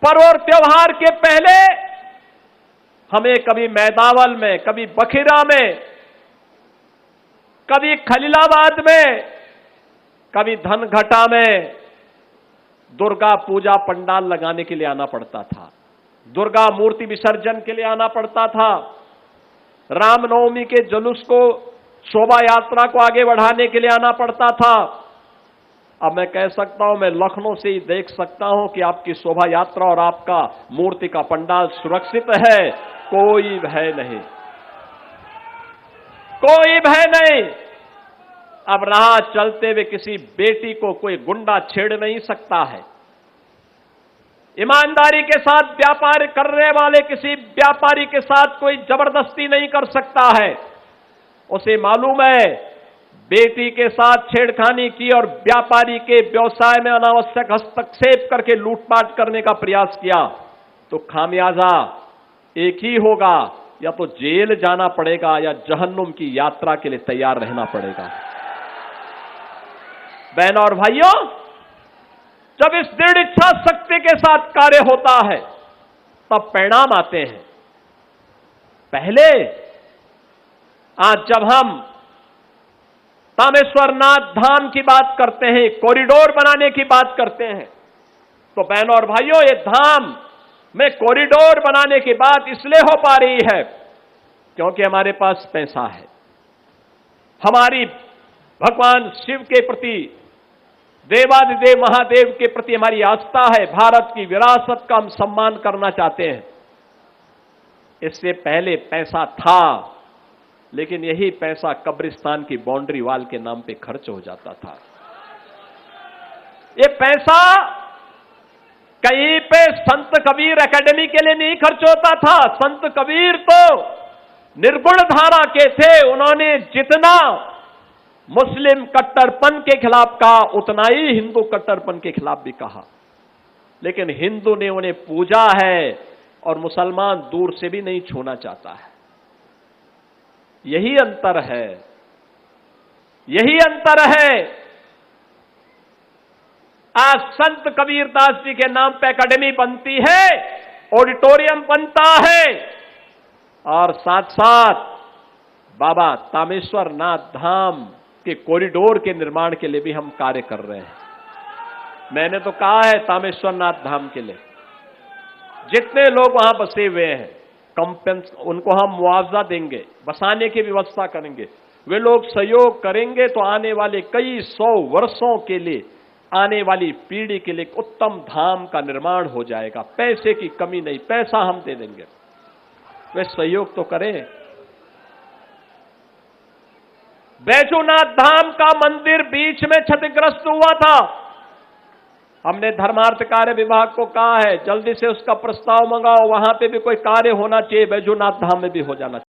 पर्व और त्योहार के पहले हमें कभी मैदावल में, कभी बखिरा में, कभी खलीलाबाद में, कभी धनघटा में दुर्गा पूजा पंडाल लगाने के लिए आना पड़ता था, दुर्गा मूर्ति विसर्जन के लिए आना पड़ता था, रामनवमी के जुलूस को, शोभा यात्रा को आगे बढ़ाने के लिए आना पड़ता था। अब मैं कह सकता हूं, मैं लखनऊ से ही देख सकता हूं कि आपकी शोभा यात्रा और आपका मूर्ति का पंडाल सुरक्षित है, कोई भय नहीं, कोई भय नहीं। अब राह चलते हुए किसी बेटी को कोई गुंडा छेड़ नहीं सकता है। ईमानदारी के साथ व्यापार करने वाले किसी व्यापारी के साथ कोई जबरदस्ती नहीं कर सकता है। उसे मालूम है बेटी के साथ छेड़खानी की और व्यापारी के व्यवसाय में अनावश्यक हस्तक्षेप करके लूटपाट करने का प्रयास किया तो खामियाजा एक ही होगा, या तो जेल जाना पड़ेगा या जहन्नुम की यात्रा के लिए तैयार रहना पड़ेगा। बहनों और भाइयों, जब इस दृढ़ इच्छा शक्ति के साथ कार्य होता है तब परिणाम आते हैं। पहले आज जब हम तामेश्वरनाथ धाम की बात करते हैं, कॉरिडोर बनाने की बात करते हैं, तो बहनों और भाइयों, ये धाम में कॉरिडोर बनाने की बात इसलिए हो पा रही है क्योंकि हमारे पास पैसा है, हमारी भगवान शिव के प्रति, देवादिदेव महादेव के प्रति हमारी आस्था है, भारत की विरासत का हम सम्मान करना चाहते हैं। इससे पहले पैसा था, लेकिन यही पैसा कब्रिस्तान की बाउंड्री वाल के नाम पे खर्च हो जाता था। ये पैसा कहीं पे संत कबीर एकेडमी के लिए नहीं खर्च होता था। संत कबीर तो निर्गुण धारा के थे, उन्होंने जितना मुस्लिम कट्टरपन के खिलाफ कहा उतना ही हिंदू कट्टरपन के खिलाफ भी कहा, लेकिन हिंदू ने उन्हें पूजा है और मुसलमान दूर से भी नहीं छूना चाहता है। यही अंतर है, यही अंतर है। आज संत कबीरदास जी के नाम पे एकेडमी बनती है, ऑडिटोरियम बनता है, और साथ साथ बाबा तामेश्वरनाथ धाम के कॉरिडोर के निर्माण के लिए भी हम कार्य कर रहे हैं। मैंने तो कहा है तामेश्वरनाथ धाम के लिए जितने लोग वहां बसे हुए हैं, उनको हम मुआवजा देंगे, बसाने की व्यवस्था करेंगे। वे लोग सहयोग करेंगे तो आने वाले कई 100 वर्षों के लिए, आने वाली पीढ़ी के लिए उत्तम धाम का निर्माण हो जाएगा। पैसे की कमी नहीं, पैसा हम दे देंगे, वे सहयोग तो करें। बैजूनाथ धाम का मंदिर बीच में क्षतिग्रस्त हुआ था। हमने धर्मार्थ कार्य विभाग को कहा है जल्दी से उसका प्रस्ताव मंगाओ, वहां पे भी कोई कार्य होना चाहिए, बैजूनाथ धाम में भी हो जाना चाहिए।